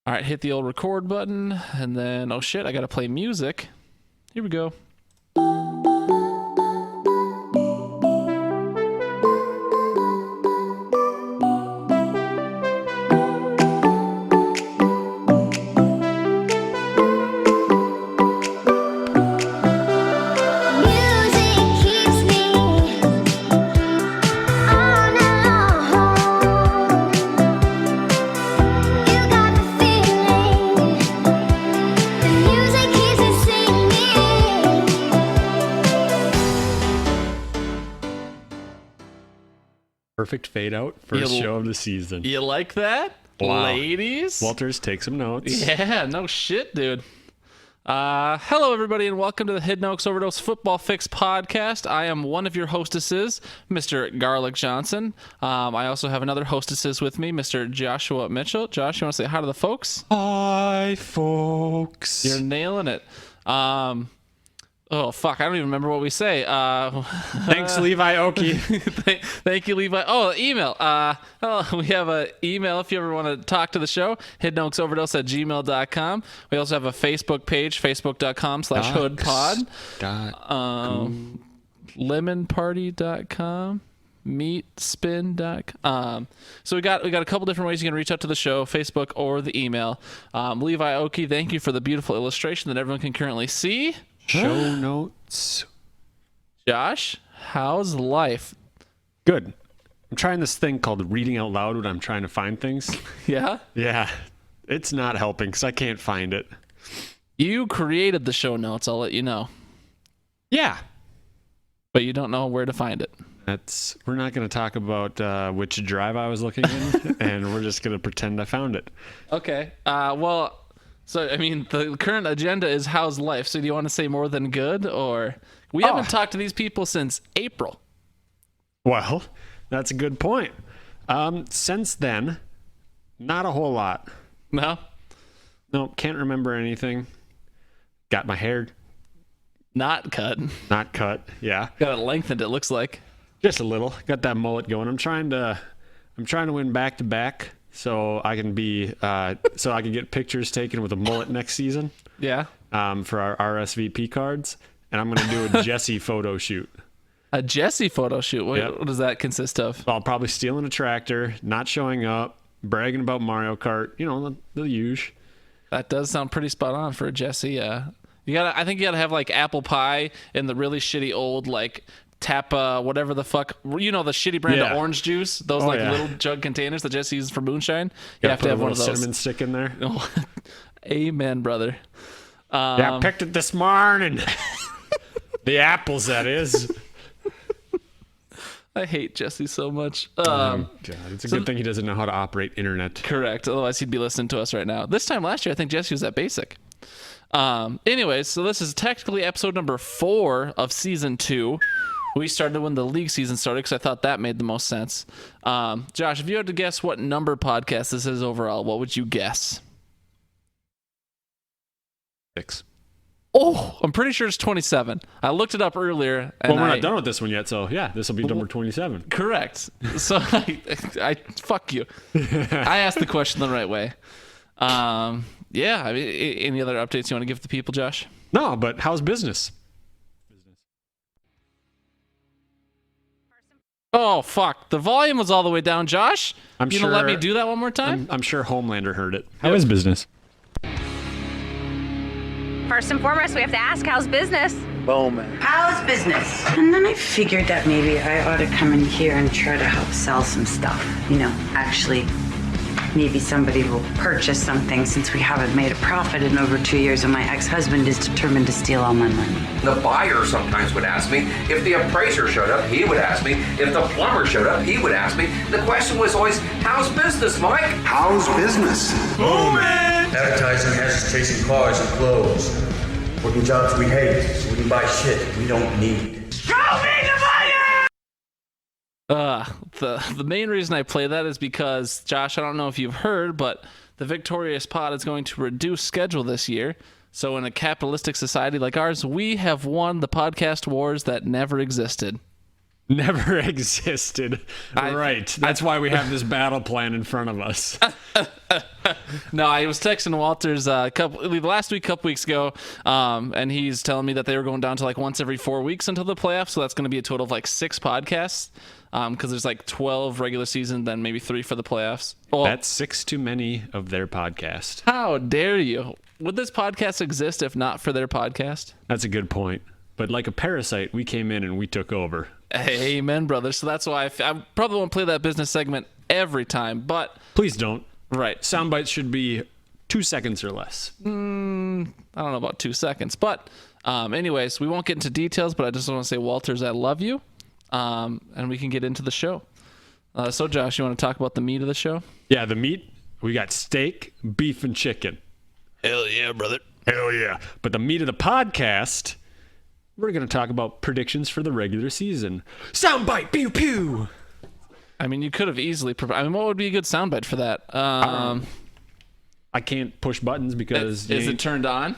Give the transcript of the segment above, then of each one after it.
All right, hit the old record button, and then, oh shit, I gotta play music. Here we go. Perfect fade out. First show of the season. You like that? Wow. Ladies? Walters, take some notes. Yeah, no shit, dude. Hello, everybody, and welcome to the Hidden Oaks Overdose Football Fix podcast. I am one of your hostesses, Mr. Garlic Johnson. I also have another hostesses with me, Mr. Joshua Mitchell. Josh, you want to say hi to the folks? Hi, folks. You're nailing it. Oh, fuck. I don't even remember what we say. Thanks, Levi Oki. Thank you, Levi. Oh, email. We have an email if you ever want to talk to the show, hiddenoaksoverdose@gmail.com. We also have a Facebook page, facebook.com/hoodpod. Lemonparty.com. meatspin.com. So we got a couple different ways you can reach out to the show, Facebook or the email. Levi Oki, thank you for the beautiful illustration that everyone can currently see. Show notes. Josh, how's life? Good. I'm trying this thing called reading out loud when I'm trying to find things. Yeah? Yeah. It's not helping because I can't find it. You created the show notes, I'll let you know. Yeah. But you don't know where to find it. We're not going to talk about which drive I was looking in, and we're just going to pretend I found it. Okay. So, I mean, the current agenda is how's life? So do you want to say more than good? Or we haven't talked to these people since April. Well, that's a good point. Since then, not a whole lot. No? No, can't remember anything. Got my hair Not cut. not cut. Yeah. Got it lengthened, it looks like. Just a little. Got that mullet going. I'm trying to win back to back. So I can get pictures taken with a mullet next season. Yeah. For our RSVP cards, and I'm going to do a Jesse photo shoot. A Jesse photo shoot. Yep. What does that consist of? I'll probably stealing a tractor, not showing up, bragging about Mario Kart. You know, the usual. That does sound pretty spot on for a Jesse. I think you gotta have like apple pie and the really shitty old like Tappa, whatever the fuck, you know, the shitty brand of orange juice, those little jug containers that Jesse uses for moonshine. You have to have one of those. Cinnamon stick in there. Amen, brother. I picked it this morning. The apples, that is. I hate Jesse so much. God, it's a good thing he doesn't know how to operate internet. Correct. Otherwise, he'd be listening to us right now. This time last year, I think Jesse was at Basic. Anyways, so this is technically episode number 4 of season 2. We started when the league season started because I thought that made the most sense. Josh, if you had to guess what number podcast this is overall, what would you guess? 6. Oh, I'm pretty sure it's 27. I looked it up earlier. And we're not done with this one yet, so yeah, this will be number 27. Correct. So I fuck you. I asked the question the right way. Yeah. I mean, any other updates you want to give the people, Josh? No, but how's business? Oh, fuck. The volume was all the way down, Josh. I'm you sure. Gonna let me do that one more time? I'm sure Homelander heard it. How is business? First and foremost, we have to ask, how's business? Bowman. How's business? And then I figured that maybe I ought to come in here and try to help sell some stuff. You know, actually, maybe somebody will purchase something since we haven't made a profit in over 2 years and my ex-husband is determined to steal all my money. The buyer sometimes would ask me. If the appraiser showed up, he would ask me. If the plumber showed up, he would ask me. The question was always, how's business, Mike? How's business? Booming! Advertising has us chasing cars and clothes. Working jobs we hate, so we can buy shit we don't need. Show me the money! The main reason I play that is because, Josh, I don't know if you've heard, but the Victorious Pod is going to reduce schedule this year. So in a capitalistic society like ours, we have won the podcast wars that never existed. Never existed. Right. That's why we have this battle plan in front of us. No, I was texting Walters last week, couple weeks ago, and he's telling me that they were going down to like once every 4 weeks until the playoffs. So that's going to be a total of like 6 podcasts, because there's like 12 regular season, then maybe 3 for the playoffs. Well, That's 6 too many of their podcast. how dare you? Would this podcast exist if not for their podcast? That's a good point. But like a parasite, we came in and we took over. Amen, brother. So that's why I probably won't play that business segment every time, but Please don't. right. Sound bites should be 2 seconds or less. I don't know about 2 seconds, but anyways, we won't get into details, but I just want to say, Walters, I love you, and we can get into the show. So Josh, you want to talk about the meat of the show? Yeah, the meat, we got steak, beef, and chicken. Hell yeah, brother. Hell yeah. But the meat of the podcast, we're going to talk about predictions for the regular season. Soundbite, pew pew. I mean, you could have easily what would be a good soundbite for that? I can't push buttons because Is it turned on?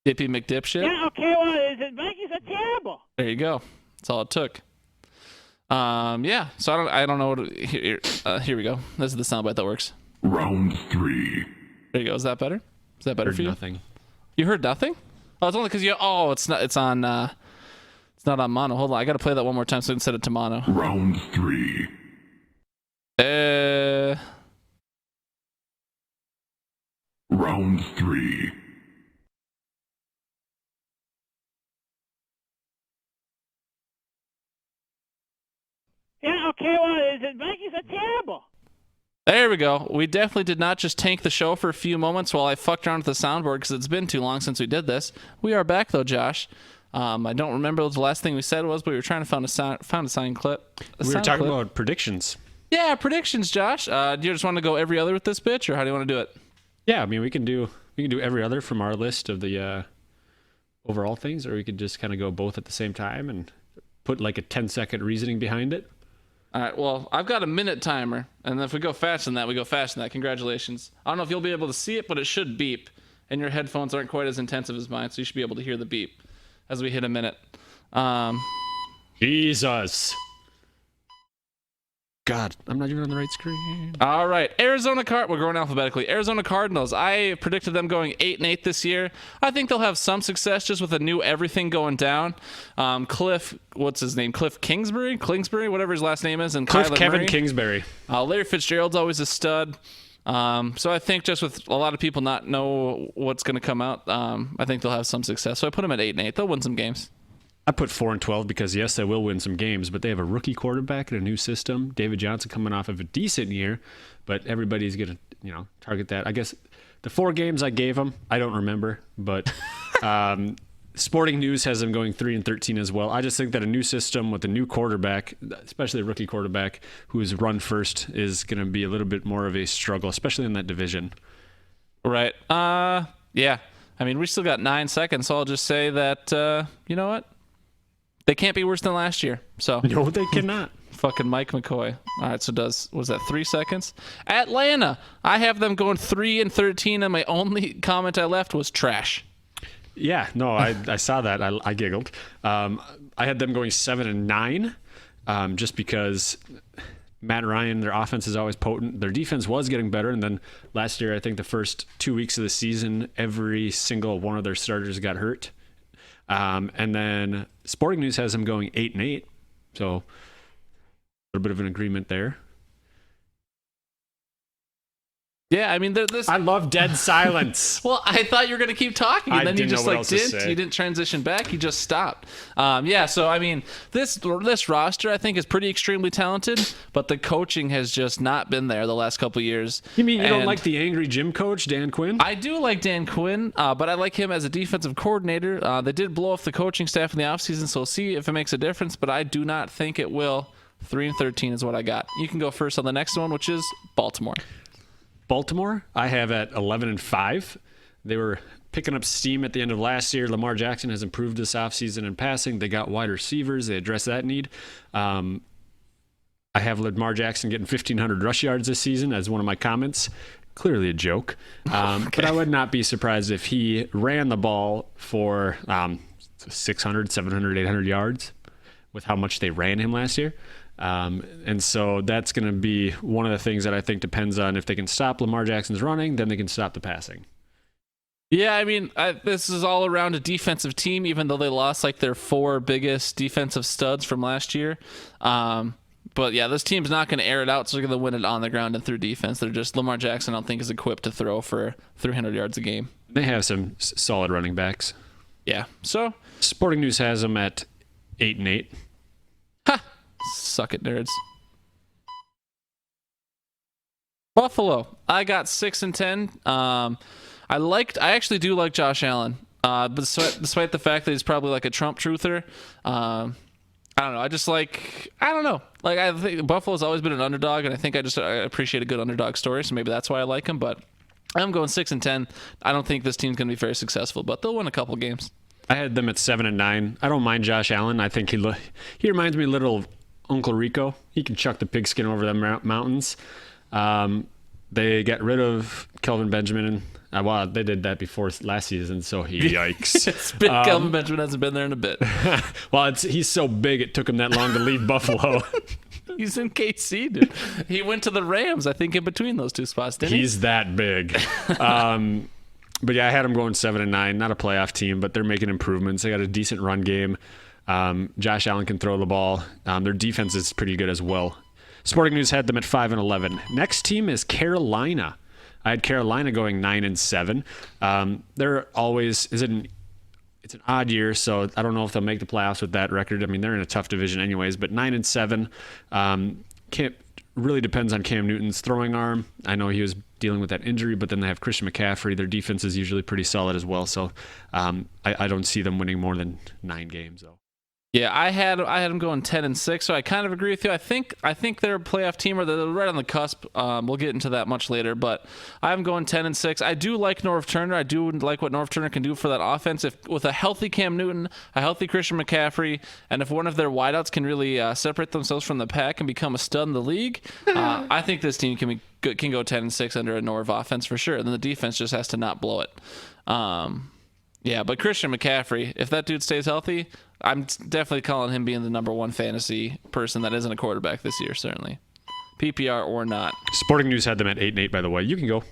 Dippy McDipshit? Yeah, okay, well, Vikings are terrible. There you go. That's all it took. Yeah. So I don't know what. Here we go. This is the soundbite that works. Round 3. There you go. Is that better? Is that better for you? Nothing. You heard nothing? Oh, it's only because you. Oh, it's not. It's on. It's not on mono. Hold on. I gotta play that one more time so I can set it to mono. Round 3. Round 3. Yeah, okay, well, Vikings are terrible. There we go. We definitely did not just tank the show for a few moments while I fucked around with the soundboard because it's been too long since we did this. We are back though, Josh. I don't remember what the last thing we said was, but we were trying to find a sound clip. We were talking about predictions. Yeah, predictions, Josh. Do you just want to go every other with this bitch, or how do you want to do it? Yeah, I mean we can do every other from our list of the overall things, or we could just kind of go both at the same time and put like a 10-second reasoning behind it. All right, well, I've got a minute timer, and if we go faster than that, we go faster than that. Congratulations. I don't know if you'll be able to see it, but it should beep, and your headphones aren't quite as intensive as mine, so you should be able to hear the beep as we hit a minute. Jesus. God, I'm not even on the right screen. All right, we're going alphabetically. Arizona Cardinals. I predicted them going 8-8 this year. I think they'll have some success just with a new everything going down. Cliff, what's his name? Cliff Kingsbury, whatever his last name is, and Cliff Kyler Kevin Murray. Kingsbury. Larry Fitzgerald's always a stud. So I think just with a lot of people not know what's going to come out, I think they'll have some success. So I put them at 8-8. They'll win some games. I put 4-12 because yes, they will win some games, but they have a rookie quarterback and a new system. David Johnson coming off of a decent year, but everybody's gonna, target that. I guess the 4 games I gave them, I don't remember, but Sporting News has them going 3-13 as well. I just think that a new system with a new quarterback, especially a rookie quarterback who is run first, is gonna be a little bit more of a struggle, especially in that division. Right. Yeah. I mean, we still got 9 seconds, so I'll just say that you know what? They can't be worse than last year. So No, they cannot. fucking Mike McCoy. All right, so was that 3 seconds? Atlanta. I have them going 3-13, and my only comment I left was trash. Yeah, no, I saw that. I giggled. I had them going 7-9, just because Matt Ryan, their offense is always potent. Their defense was getting better, and then last year, I think the first 2 weeks of the season, every single one of their starters got hurt. And then Sporting News has them going 8-8, so a little bit of an agreement there. Yeah, I mean, this. I love dead silence. Well, I thought you were going to keep talking, and I then you didn't just know what else to didn't. say. You didn't transition back. You just stopped. Yeah, so I mean, this roster I think is pretty extremely talented, but the coaching has just not been there the last couple of years. You mean you don't And like the angry gym coach, Dan Quinn? I do like Dan Quinn, but I like him as a defensive coordinator. They did blow off the coaching staff in the offseason, so we'll see if it makes a difference, but I do not think it will. 3-13 is what I got. You can go first on the next one, which is Baltimore. Baltimore, I have at 11-5. They were picking up steam at the end of last year. Lamar Jackson has improved this offseason in passing. They got wide receivers. They addressed that need. I have Lamar Jackson getting 1,500 rush yards this season as one of my comments. Clearly a joke. But I would not be surprised if he ran the ball for 600, 700, 800 yards. with how much they ran him last year. And so that's going to be one of the things that I think depends on if they can stop Lamar Jackson's running, then they can stop the passing. Yeah, I mean, this is all around a defensive team, even though they lost like their 4 biggest defensive studs from last year. But yeah, this team's not going to air it out, so they're going to win it on the ground and through defense. They're just, Lamar Jackson, I don't think, is equipped to throw for 300 yards a game. They have some solid running backs. Yeah, so. Sporting News has them at 8-8. Ha! Suck it, nerds. Buffalo, I got 6-10. I actually do like Josh Allen, despite the fact that he's probably like a Trump truther. I don't know. I don't know. Like, I think Buffalo's always been an underdog, and I think I appreciate a good underdog story, so maybe that's why I like him. But I'm going 6-10. I don't think this team's going to be very successful, but they'll win a couple games. I had them at 7-9. I don't mind Josh Allen. I think he reminds me a little of Uncle Rico. He can chuck the pigskin over the mountains. They got rid of Kelvin Benjamin. Well, they did that before last season, so yikes. Kelvin Benjamin hasn't been there in a bit. Well, he's so big it took him that long to leave Buffalo. He's in KC, dude. He went to the Rams, I think, in between those two spots, didn't he? He's that big. But yeah, I had them going 7-9. Not a playoff team, but they're making improvements. They got a decent run game. Josh Allen can throw the ball. Their defense is pretty good as well. Sporting News had them at 5-11. Next team is Carolina. I had Carolina going 9-7. They're always it's an odd year, so I don't know if they'll make the playoffs with that record. I mean, they're in a tough division anyways, but 9-7. Really depends on Cam Newton's throwing arm. I know he was dealing with that injury, but then they have Christian McCaffrey. Their defense is usually pretty solid as well, so I don't see them winning more than 9 games though. Yeah, I had them going 10-6, so I kind of agree with you. I think they're a playoff team, or they're right on the cusp. We'll get into that much later, but I'm going 10-6. I do like Norv Turner. I do like what Norv Turner can do for that offense. With a healthy Cam Newton, a healthy Christian McCaffrey, and if one of their wideouts can really separate themselves from the pack and become a stud in the league, I think this team can go 10-6 under a Norv offense for sure. And then the defense just has to not blow it. Yeah, but Christian McCaffrey, if that dude stays healthy, I'm definitely calling him being the number 1 fantasy person that isn't a quarterback this year, certainly. PPR or not. Sporting News had them at 8-8, by the way. You can go.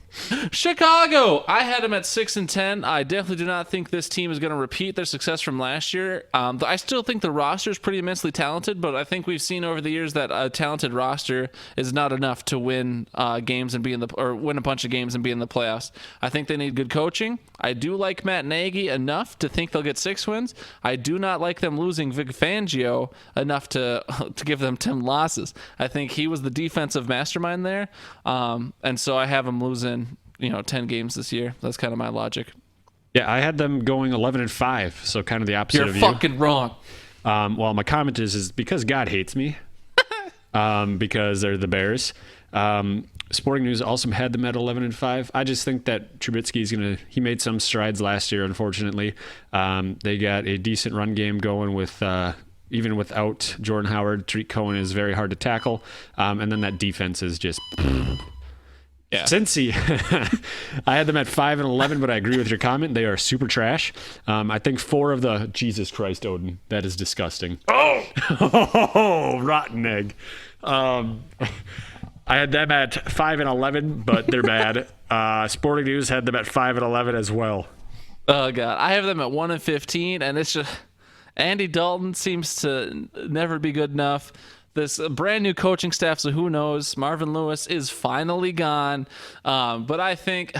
Chicago! I had them at 6-10. I definitely do not think this team is going to repeat their success from last year. I still think the roster is pretty immensely talented, but I think we've seen over the years that a talented roster is not enough to win games and win a bunch of games and be in the playoffs. I think they need good coaching. I do like Matt Nagy enough to think they'll get 6 wins. I do not like them losing Vic Fangio enough to give them 10 losses. I think he was the defensive mastermind there, and so I have them losing 10 games this year. That's kind of my logic. Yeah, I had them going 11-5, so kind of the opposite of you. You're fucking wrong. Well, my comment is because God hates me, because they're the Bears. Sporting News also had them at 11-5. I just think that Trubisky's he made some strides last year, unfortunately. They got a decent run game going with even without Jordan Howard. Tariq Cohen is very hard to tackle. And then that defense is just... Yeah. Cincy. I had them at 5-11, but I agree with your comment. They are super trash. I think 4 of the... Jesus Christ, Odin. That is disgusting. Oh, rotten egg. I had them at 5-11, but they're bad. Sporting News had them at 5-11 as well. Oh God, I have them at 1-15, and it's just Andy Dalton seems to never be good enough. This brand new coaching staff, so who knows? Marvin Lewis is finally gone, but I think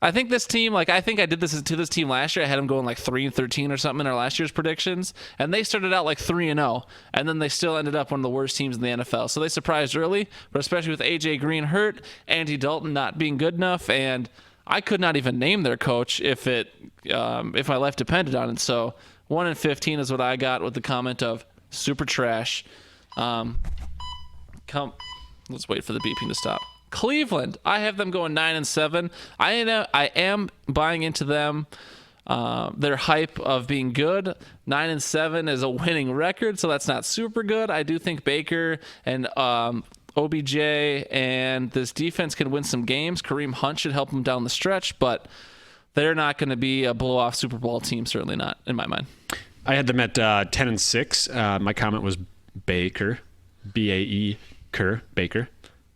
this team, I think I did this to this team last year. I had them going 3-13 or something in our last year's predictions, and they started out 3-0, and then they still ended up one of the worst teams in the NFL. So they surprised early, but especially with AJ Green hurt, Andy Dalton not being good enough, and I could not even name their coach if my life depended on it. So 1-15 is what I got with the comment of super trash. Let's wait for the beeping to stop. Cleveland, I have them going 9-7. I am buying into them. Their hype of being good. 9-7 is a winning record, so that's not super good. I do think Baker and OBJ and this defense can win some games. Kareem Hunt should help them down the stretch, but they're not going to be a blow-off Super Bowl team. Certainly not, in my mind. I had them at 10-6. My comment was Baker, B-A-E-Ker, Baker,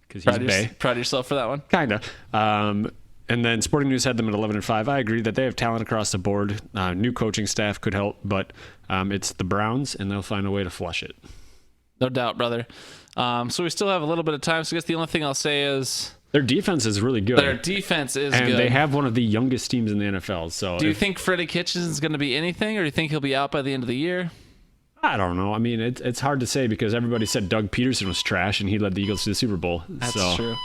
because he's Bay. Proud of yourself for that one. Kind of. And then Sporting News had them at 11-5. I agree that they have talent across the board. New coaching staff could help, but it's the Browns, and they'll find a way to flush it. No doubt, brother. So we still have a little bit of time. So I guess the only thing I'll say is their defense is really good. Their defense is and good. And they have one of the youngest teams in the NFL. So do you think Freddie Kitchens is going to be anything, or do you think he'll be out by the end of the year? I don't know. I mean, it's hard to say because everybody said Doug Peterson was trash, and he led the Eagles to the Super Bowl. That's true.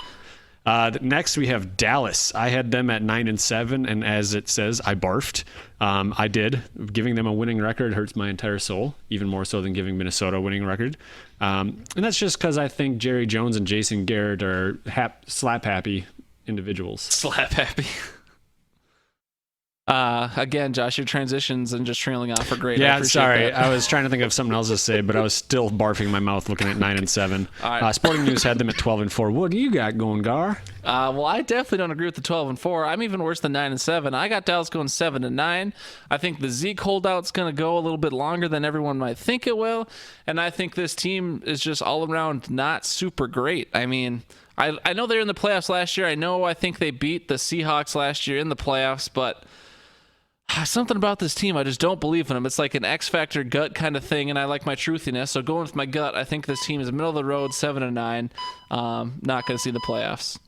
Next, we have Dallas. I had them at 9-7, and as it says, I barfed. I did. Giving them a winning record hurts my entire soul, even more so than giving Minnesota a winning record. And that's just because I think Jerry Jones and Jason Garrett are slap-happy individuals. Slap-happy. Again, Josh, your transitions and just trailing off are great. Yeah, sorry. I was trying to think of something else to say, but I was still barfing my mouth looking at 9-7. All right. Sporting News had them at 12-4. What do you got going, Gar? Well, I definitely don't agree with the 12-4. I'm even worse than 9-7. I got Dallas going 7-9. I think the Zeke holdout's going to go a little bit longer than everyone might think it will, and I think this team is just all around not super great. I mean, I know they're in the playoffs last year. I think they beat the Seahawks last year in the playoffs, but something about this team, I just don't believe in them. It's like an X Factor gut kind of thing, and I like my truthiness. So going with my gut, I think this team is middle of the road, 7-9. Not going to see the playoffs.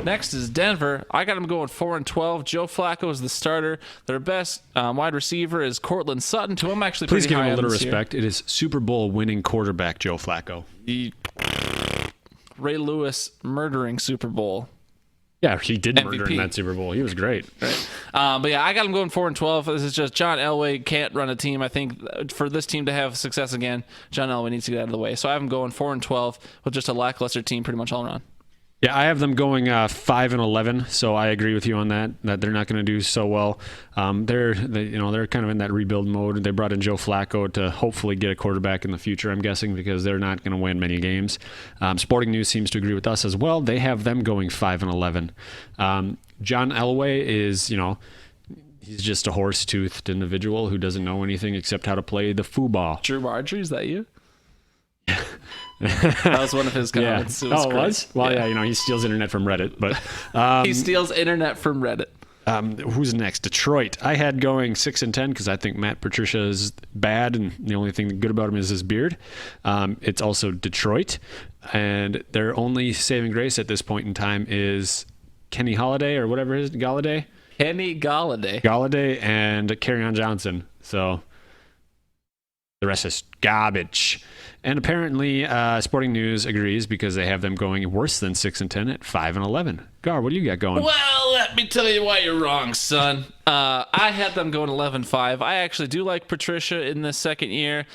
Next is Denver. I got them going 4-12. Joe Flacco is the starter. Their best wide receiver is Cortland Sutton, who I'm actually Please pretty high on. Please give him a little this respect. year. It is Super Bowl winning quarterback Joe Flacco. Ray Lewis murdering Super Bowl. Yeah, he did MVP. murder in that Super Bowl. He was great. Right. But yeah, I got him going 4-12. This is just John Elway can't run a team. I think for this team to have success again, John Elway needs to get out of the way. So I have him going 4-12 with just a lackluster team pretty much all around. Yeah, I have them going 5-11, so I agree with you on that they're not going to do so well. They're kind of in that rebuild mode. They brought in Joe Flacco to hopefully get a quarterback in the future, I'm guessing, because they're not going to win many games. Sporting News seems to agree with us as well. They have them going 5-11. John Elway is, he's just a horse-toothed individual who doesn't know anything except how to play the football. Drew Marjorie, is that you? That was one of his comments. Yeah. It was? Well, yeah, he steals internet from Reddit. But he steals internet from Reddit. Who's next? Detroit. I had going 6-10 because I think Matt Patricia is bad, and the only thing good about him is his beard. It's also Detroit, and their only saving grace at this point in time is Kenny Galladay or whatever it is, Galladay? Kenny Galladay. Galladay and Kerryon Johnson. So the rest is garbage. And apparently, Sporting News agrees because they have them going worse than 6-10 at 5-11. Gar, what do you got going? Well, let me tell you why you're wrong, son. I had them going 11-5. I actually do like Patricia in this second year.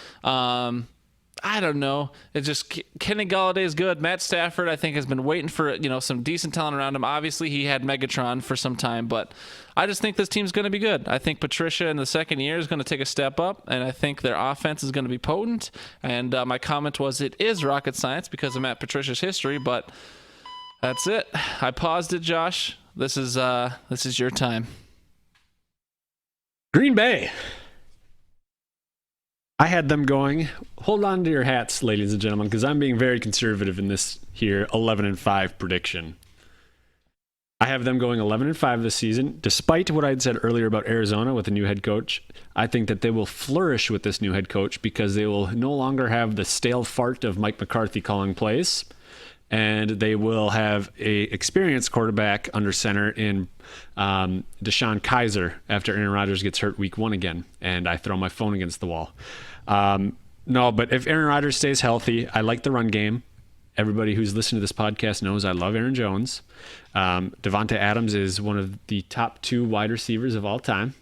I don't know. It's just Kenny Galladay is good. Matt Stafford, I think, has been waiting for some decent talent around him. Obviously, he had Megatron for some time, but I just think this team's going to be good. I think Patricia in the second year is going to take a step up, and I think their offense is going to be potent. And my comment was it is rocket science because of Matt Patricia's history, but that's it. I paused it, Josh. This is your time. Green Bay. I had them going, hold on to your hats, ladies and gentlemen, because I'm being very conservative in this here 11-5 prediction. I have them going 11-5 this season. Despite what I had said earlier about Arizona with a new head coach, I think that they will flourish with this new head coach because they will no longer have the stale fart of Mike McCarthy calling plays, and they will have a experienced quarterback under center in Deshaun Kaiser after Aaron Rodgers gets hurt week 1 again, and I throw my phone against the wall. No, but if Aaron Rodgers stays healthy, I like the run game. Everybody who's listened to this podcast knows I love Aaron Jones. Devonta Adams is one of the top 2 wide receivers of all time,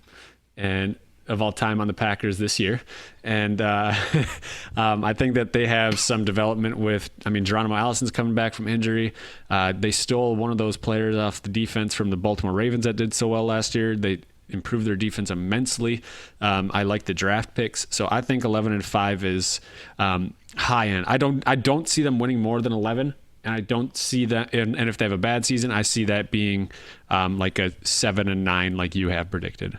and of all time on the Packers this year. And I think that they have some development with, Geronimo Allison's coming back from injury. They stole one of those players off the defense from the Baltimore Ravens that did so well last year. They improved their defense immensely. I like the draft picks. So I think 11-5 is high end. I don't see them winning more than 11. And I don't see that. And if they have a bad season, I see that being like a 7-9 like you have predicted.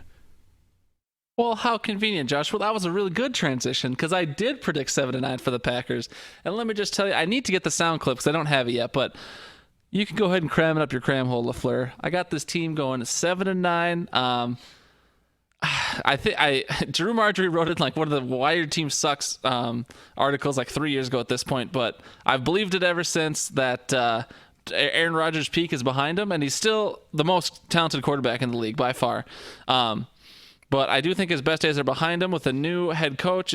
Well, how convenient, Josh. Well, that was a really good transition because I did predict 7-9 for the Packers. And let me just tell you, I need to get the sound clip because I don't have it yet, but you can go ahead and cram it up your cram hole, LaFleur. I got this team going 7-9. I think Drew Marjorie wrote it in like one of the Why Your Team Sucks articles like 3 years ago at this point, but I've believed it ever since that Aaron Rodgers' peak is behind him, and he's still the most talented quarterback in the league by far. But I do think his best days are behind him with a new head coach.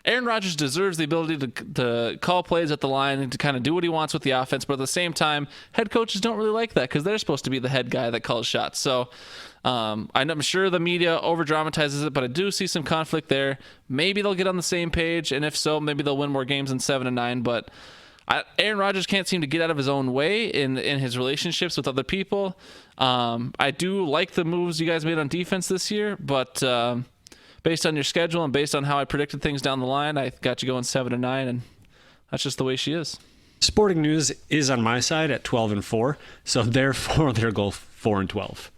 Aaron Rodgers deserves the ability to call plays at the line and to kind of do what he wants with the offense. But at the same time, head coaches don't really like that because they're supposed to be the head guy that calls shots. So I'm sure the media over-dramatizes it, but I do see some conflict there. Maybe they'll get on the same page, and if so, maybe they'll win more games than 7-9. But Aaron Rodgers can't seem to get out of his own way in his relationships with other people. I do like the moves you guys made on defense this year, but based on your schedule and based on how I predicted things down the line, I got you going 7-9, and that's just the way she is. Sporting News is on my side at 12-4, so therefore their goal 4-12.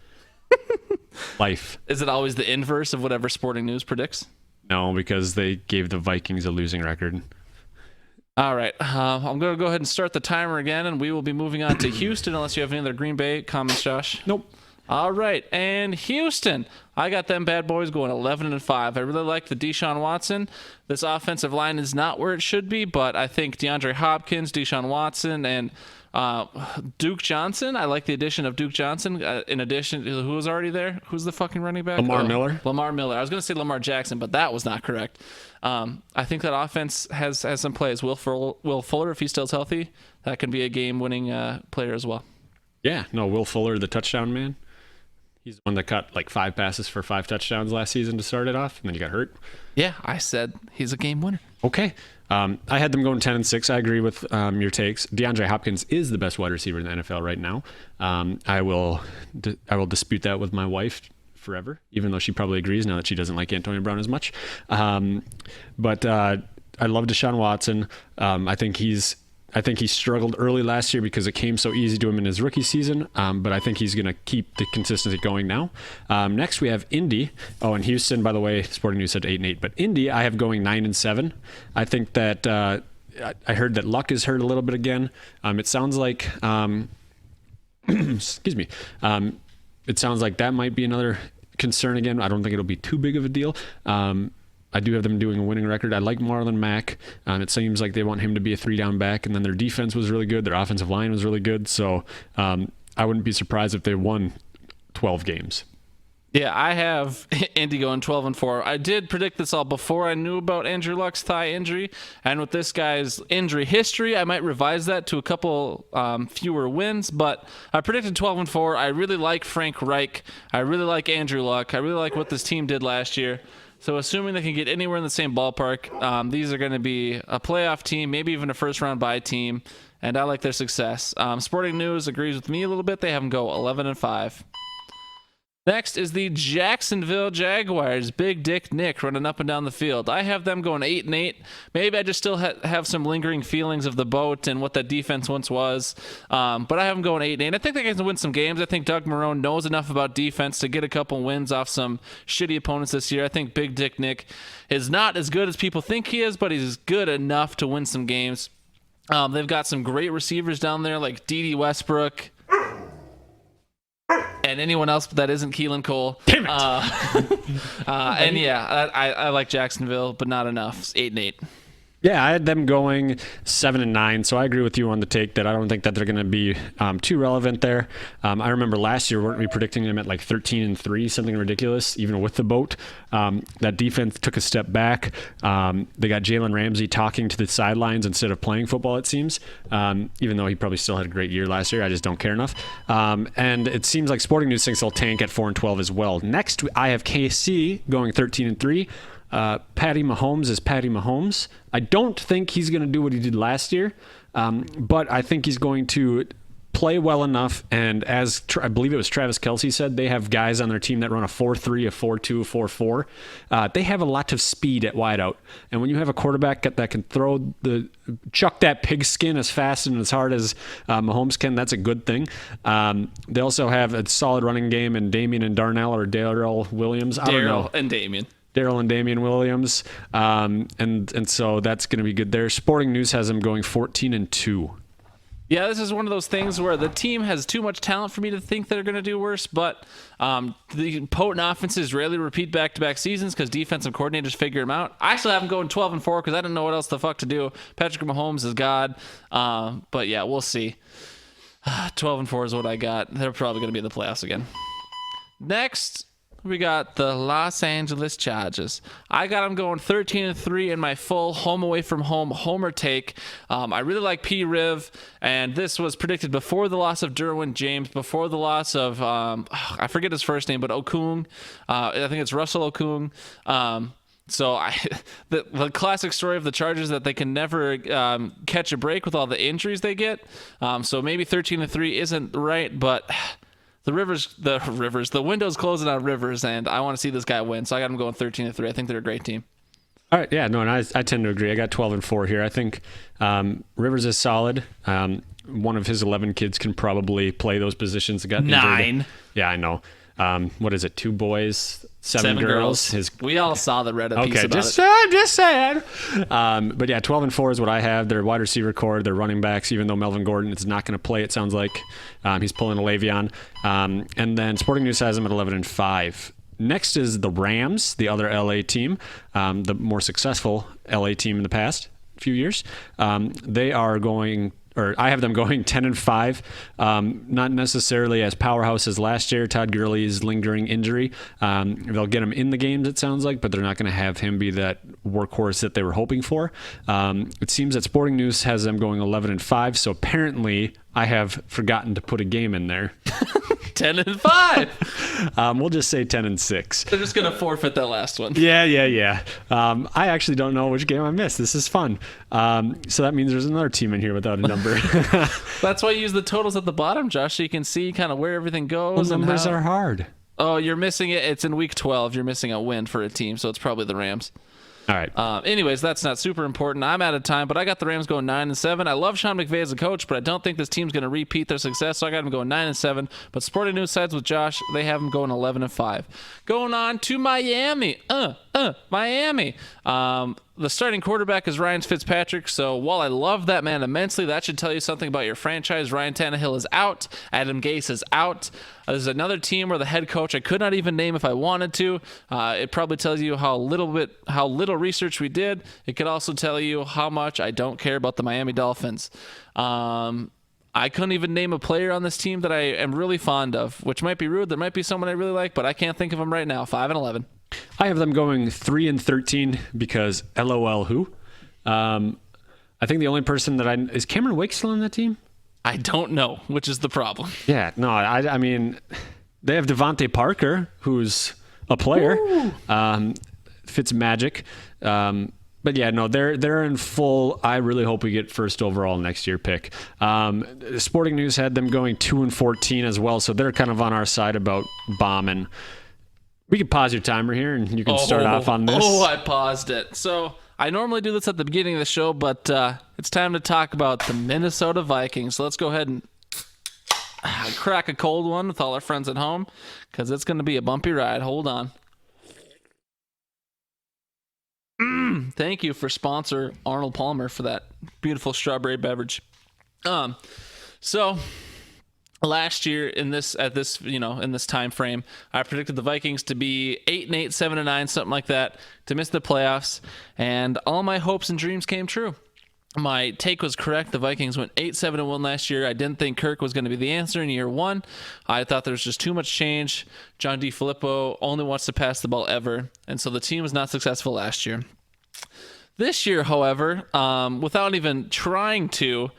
Life. Is it always the inverse of whatever Sporting News predicts? No, because they gave the Vikings a losing record. All right. I'm going to go ahead and start the timer again, and we will be moving on to Houston unless you have any other Green Bay comments, Josh. Nope. All right. And Houston, I got them bad boys going 11-5. I really like the Deshaun Watson. This offensive line is not where it should be, but I think DeAndre Hopkins, Deshaun Watson, and Duke Johnson. I like the addition of Duke Johnson. In addition, who was already there? Who's the fucking running back? Lamar Miller. Lamar Miller. I was going to say Lamar Jackson, but that was not correct. I think that offense has some plays. Will Fuller, if he still's healthy, that can be a game-winning player as well. Yeah, no, Will Fuller, the touchdown man. He's the one that caught like 5 passes for 5 touchdowns last season to start it off, and then he got hurt. Yeah, I said he's a game winner. Okay. I had them going 10-6. I agree with your takes. DeAndre Hopkins is the best wide receiver in the NFL right now. I will dispute that with my wife forever, even though she probably agrees now that she doesn't like Antonio Brown as much. But I love Deshaun Watson. I think he struggled early last year because it came so easy to him in his rookie season, but I think he's going to keep the consistency going now. Next, we have Indy. Oh, and Houston, by the way, Sporting News said 8-8, but Indy I have going 9-7. I think that I heard that Luck is hurt a little bit again. It sounds like, excuse me, it sounds like that might be another concern again. I don't think it'll be too big of a deal. I do have them doing a winning record. I like Marlon Mack. It seems like they want him to be a 3-down back, and then their defense was really good. Their offensive line was really good. So I wouldn't be surprised if they won 12 games. Yeah, I have Indy going 12-4. I did predict this all before I knew about Andrew Luck's thigh injury, and with this guy's injury history, I might revise that to a couple fewer wins, but I predicted 12-4. I really like Frank Reich. I really like Andrew Luck. I really like what this team did last year. So assuming they can get anywhere in the same ballpark, these are going to be a playoff team, maybe even a first-round bye team, and I like their success. Sporting News agrees with me a little bit. They have them go 11-5. Next is the Jacksonville Jaguars. Big Dick Nick running up and down the field. I have them going 8-8. Maybe I just still have some lingering feelings of the boat and what that defense once was. But I have them going 8-8. I think they can win some games. I think Doug Marrone knows enough about defense to get a couple wins off some shitty opponents this year. I think Big Dick Nick is not as good as people think he is, but he's good enough to win some games. They've got some great receivers down there like Dede Westbrook. And anyone else that isn't Keelan Cole. Damn it. And yeah, I like Jacksonville, but not enough. It's 8-8. Yeah, I had them going 7-9, so I agree with you on the take that I don't think that they're going to be too relevant there. I remember last year, weren't we predicting them at like 13-3, something ridiculous, even with the boat? That defense took a step back. They got Jalen Ramsey talking to the sidelines instead of playing football, it seems, even though he probably still had a great year last year. I just don't care enough. And it seems like Sporting News thinks they'll tank at 4-12 as well. Next, I have KC going 13-3. Patty Mahomes is Patty Mahomes. I don't think he's going to do what he did last year, but I think he's going to play well enough, and as I believe it was Travis Kelce said, they have guys on their team that run a 4-3, a 4-2, a 4-4. They have a lot of speed at wideout, and when you have a quarterback that can chuck that pigskin as fast and as hard as Mahomes can, that's a good thing. They also have a solid running game in Damian and Darnell, or Darrell Williams. I don't know. Darrell and Damian Williams, and so that's going to be good there. Sporting News has them going 14-2. Yeah, this is one of those things where the team has too much talent for me to think they're going to do worse, but the potent offenses rarely repeat back-to-back seasons because defensive coordinators figure them out. I still have them going 12-4 because I don't know what else the fuck to do. Patrick Mahomes is God, but yeah, we'll see. 12-4 is what I got. They're probably going to be in the playoffs again. Next, we got the Los Angeles Chargers. I got them going 13-3 in my full home away from home homer take. I really like P. Riv, and this was predicted before the loss of Derwin James, before the loss of I forget his first name, but Okung. I think it's Russell Okung. So the classic story of the Chargers that they can never catch a break with all the injuries they get. So maybe 13-3 isn't right, but the window's closing on Rivers, and I want to see this guy win. So I got him going 13-3. I think they're a great team. All right, yeah, no, and I tend to agree. I got 12-4 here. I think Rivers is solid. One of his 11 kids can probably play those positions. Got 9. Injured. Yeah, I know. What is it? 2 boys, 7 girls. We all saw the Reddit piece about it. I'm just saying. But yeah, 12-4 is what I have. Their wide receiver core, their running backs, even though Melvin Gordon is not going to play, it sounds like he's pulling a Le'Veon. And then Sporting News has him at 11-5. Next is the Rams, the other LA team, the more successful LA team in the past few years. They are going... or I have them going 10-5, not necessarily as powerhouse as last year. Todd Gurley's lingering injury. They'll get him in the games, it sounds like, but they're not going to have him be that workhorse that they were hoping for. It seems that Sporting News has them going 11-5, so apparently I have forgotten to put a game in there. 10-5. We'll just say 10-6. They're just going to forfeit that last one. Yeah. I actually don't know which game I missed. This is fun. So that means there's another team in here without a number. That's why you use the totals at the bottom, Josh, so you can see kind of where everything goes. Those numbers are hard. Oh, you're missing it. It's in week 12. You're missing a win for a team, so it's probably the Rams. All right. Anyways, that's not super important. I'm out of time, but I got the Rams going 9-7. I love Sean McVay as a coach, but I don't think this team's going to repeat their success, so I got them going 9-7. But Sporting News sides with Josh, they have them going 11-5. Going on to Miami. Miami. The starting quarterback is Ryan Fitzpatrick, so while I love that man immensely, that should tell you something about your franchise. Ryan Tannehill is out. Adam Gase is out. There's another team where the head coach I could not even name if I wanted to. It probably tells you how little research we did. It could also tell you how much I don't care about the Miami Dolphins. I couldn't even name a player on this team that I am really fond of, which might be rude. There might be someone I really like, but I can't think of them right now. 5-11. I have them going 3-13 because LOL who? I think the only person that is Cameron Wake still on that team? I don't know, which is the problem. Yeah, no, I mean, they have Devontae Parker, who's a player. Fits magic. But yeah, no, they're in full. I really hope we get first overall next year pick. Sporting News had them going 2-14 as well, so they're kind of on our side about bombing. We can pause your timer here, and you can start off on this. Oh, I paused it. So I normally do this at the beginning of the show, but it's time to talk about the Minnesota Vikings. So let's go ahead and crack a cold one with all our friends at home, because it's going to be a bumpy ride. Hold on. Thank you for sponsor Arnold Palmer for that beautiful strawberry beverage. So last year in this time frame, I predicted the Vikings to be 8-8, 7-9, something like that, to miss the playoffs, and all my hopes and dreams came true. My take was correct. The Vikings went 8-7-1 last year. I didn't think Kirk was going to be the answer in year one. I thought there was just too much change. John DeFilippo only wants to pass the ball ever, and so the team was not successful last year. This year, however, without even trying to,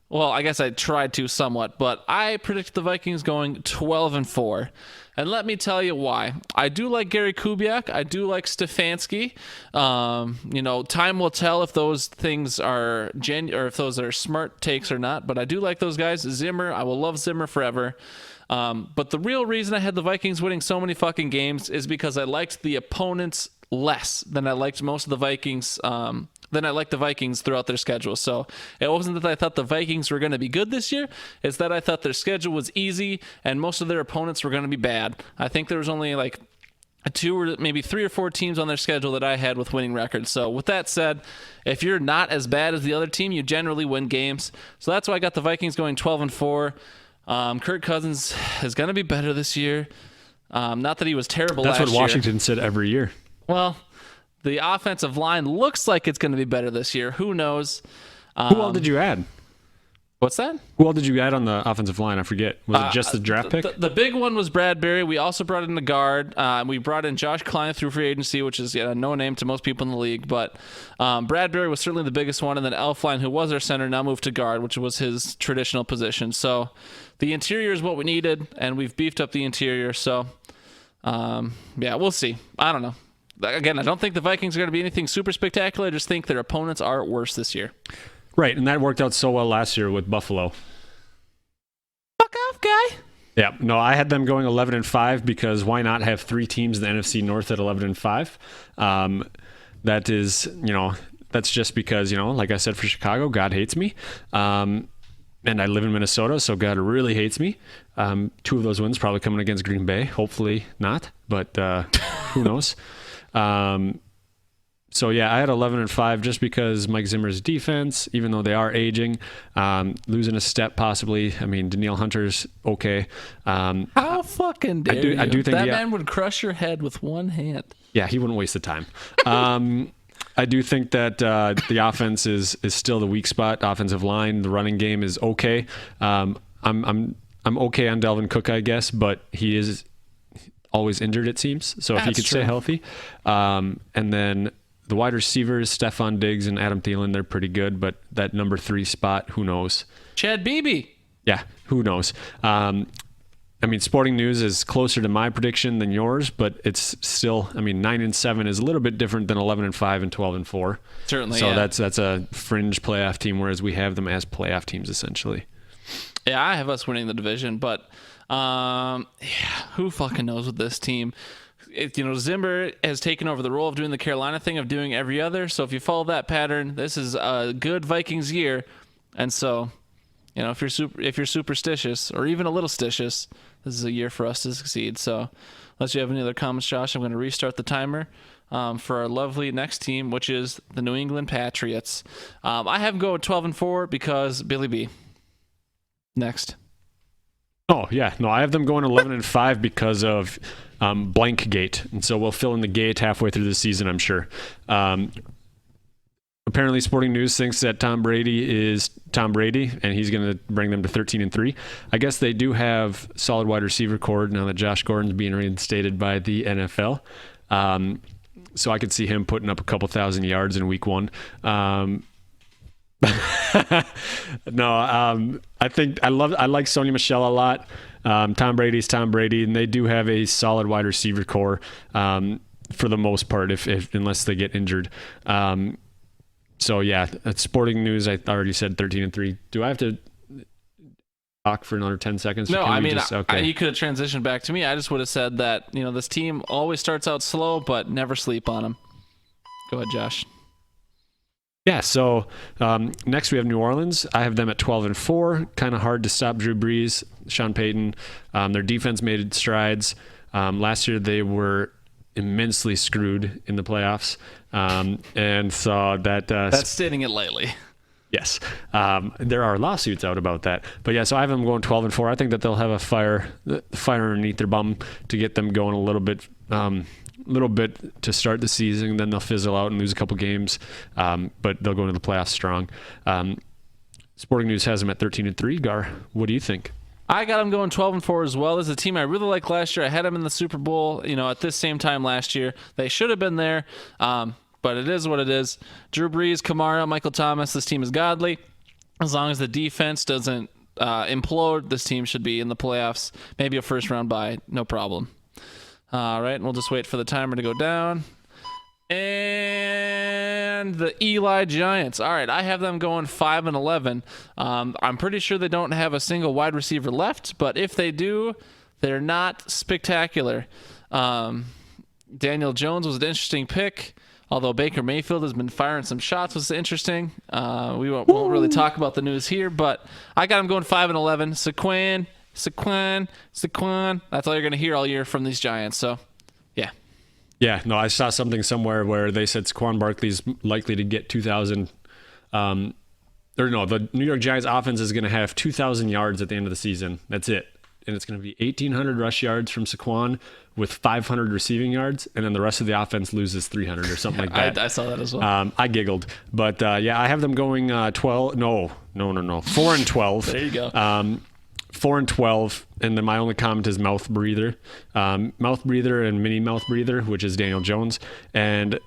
Well, I guess I tried to somewhat, but I predict the Vikings going 12-4. And let me tell you why. I do like Gary Kubiak. I do like Stefanski. Time will tell if those things are or if those are smart takes or not, but I do like those guys. Zimmer, I will love Zimmer forever. But the real reason I had the Vikings winning so many fucking games is because I liked the opponents less than I liked most of the Vikings. Than I liked the Vikings throughout their schedule. So it wasn't that I thought the Vikings were going to be good this year. It's that I thought their schedule was easy and most of their opponents were going to be bad. I think there was only like 2 or maybe 3 or 4 teams on their schedule that I had with winning records. So with that said, if you're not as bad as the other team, you generally win games. So that's why I got the Vikings going 12-4. Kirk Cousins is going to be better this year. Not that he was terrible last year. That's what Washington said every year. Well, the offensive line looks like it's going to be better this year. Who knows? Who all did you add? What's that? Who all did you add on the offensive line? I forget. Was it just the draft pick? The big one was Bradbury. We also brought in a guard. We brought in Josh Klein through free agency, which is no name to most people in the league. But Bradbury was certainly the biggest one. And then Elflein, who was our center, now moved to guard, which was his traditional position. So the interior is what we needed, and we've beefed up the interior. So, we'll see. I don't know. Again, I don't think the Vikings are going to be anything super spectacular. I just think their opponents are worse this year. Right, and that worked out so well last year with Buffalo. Fuck off, guy. Yeah, no, I had them going 11-5 because why not have 3 teams in the NFC North at 11-5? That is, that's just because, like I said for Chicago, God hates me. And I live in Minnesota, so God really hates me. 2 of those wins probably coming against Green Bay. Hopefully not, but who knows? So yeah, I had 11-5 just because Mike Zimmer's defense, even though they are aging, losing a step possibly. I mean, Danielle Hunter's okay. How fucking dare you? I do think that man would crush your head with one hand. Yeah, he wouldn't waste the time. I do think that the offense is still the weak spot. Offensive line, the running game is okay. I'm okay on Dalvin Cook, I guess, but he is always injured, it seems. So if he could stay healthy. And then the wide receivers, Stephon Diggs and Adam Thielen, they're pretty good, but that number 3 spot, who knows? Chad Beebe. Yeah, who knows? Sporting News is closer to my prediction than yours, but it's still, 9-7 is a little bit different than 11-5 and 12-4. Certainly, so yeah. that's a fringe playoff team, whereas we have them as playoff teams essentially. Yeah, I have us winning the division, but who fucking knows with this team? Zimmer has taken over the role of doing the Carolina thing of doing every other. So if you follow that pattern, this is a good Vikings year. And so, if you're superstitious or even a little stitious, this is a year for us to succeed. So unless you have any other comments, Josh, I'm going to restart the timer for our lovely next team, which is the New England Patriots. I have them going 12-4 because Billy B. Next. Oh, yeah. No, I have them going 11-5 because of blank gate. And so we'll fill in the gate halfway through the season, I'm sure. Apparently, Sporting News thinks that Tom Brady is Tom Brady, and he's going to bring them to 13-3. I guess they do have solid wide receiver core now that Josh Gordon's being reinstated by the NFL. So I could see him putting up a couple thousand yards in week 1. I think I like Sony Michel a lot. Tom Brady's Tom Brady, and they do have a solid wide receiver core for the most part, if unless they get injured. So yeah, at Sporting News, I already said 13-3. Do I have to talk for another 10 seconds? No, you could have transitioned back to me. I just would have said that this team always starts out slow, but never sleep on them. Go ahead, Josh. Yeah, so next we have New Orleans. I have them at 12-4. Kind of hard to stop Drew Brees, Sean Payton. Their defense made strides. Last year they were immensely screwed in the playoffs, and so that's stating it lightly. Yes, there are lawsuits out about that. But yeah, so I have them going 12-4. I think that they'll have a fire underneath their bum to get them going a little bit to start the season. Then they'll fizzle out and lose a couple games, but they'll go into the playoffs strong. Sporting News has them at 13-3. Gar, what do you think? I got them going 12-4 as well. This is a team I really liked last year. I had them in the Super Bowl, at this same time last year. They should have been there, but it is what it is. Drew Brees, Kamara, Michael Thomas. This team is godly. As long as the defense doesn't implode, this team should be in the playoffs. Maybe a first round bye, no problem. All right, and we'll just wait for the timer to go down. And the Eli Giants. All right, I have them going 5-11. I'm pretty sure they don't have a single wide receiver left, but if they do, they're not spectacular. Daniel Jones was an interesting pick, although Baker Mayfield has been firing some shots, was interesting. We won't really talk about the news here, but I got him going 5-11. Saquon. That's all you're going to hear all year from these Giants. So, yeah. Yeah, no, I saw something somewhere where they said Saquon Barkley's likely to get 2,000. The New York Giants offense is going to have 2,000 yards at the end of the season. That's it. And it's going to be 1,800 rush yards from Saquon with 500 receiving yards, and then the rest of the offense loses 300 or something like that. I saw that as well. I giggled. But, I have them going 4-12. There you go. 4-12, and then my only comment is mouth breather and mini mouth breather, which is Daniel Jones. And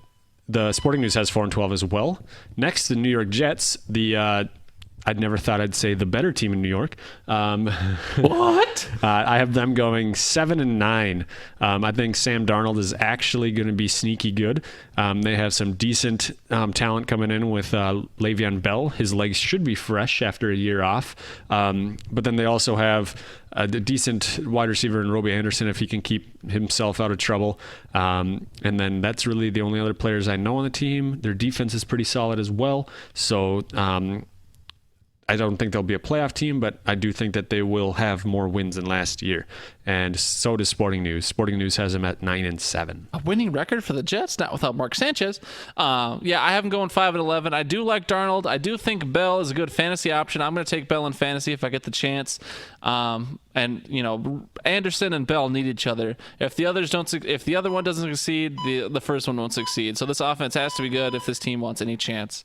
the Sporting News has 4-12 as well. Next, the New York Jets, I'd never thought I'd say the better team in New York. What? I have them going 7-9. I think Sam Darnold is actually going to be sneaky good. They have some decent talent coming in with Le'Veon Bell. His legs should be fresh after a year off. But then they also have a decent wide receiver in Robbie Anderson if he can keep himself out of trouble. And then that's really the only other players I know on the team. Their defense is pretty solid as well. So I don't think they'll be a playoff team, but I do think that they will have more wins than last year. And so does Sporting News. Sporting News has them at 9-7. A winning record for the Jets, not without Mark Sanchez. I have them going 5-11. I do like Darnold. I do think Bell is a good fantasy option. I'm going to take Bell in fantasy if I get the chance. Anderson and Bell need each other. If the other one doesn't succeed, the first one won't succeed. So this offense has to be good if this team wants any chance.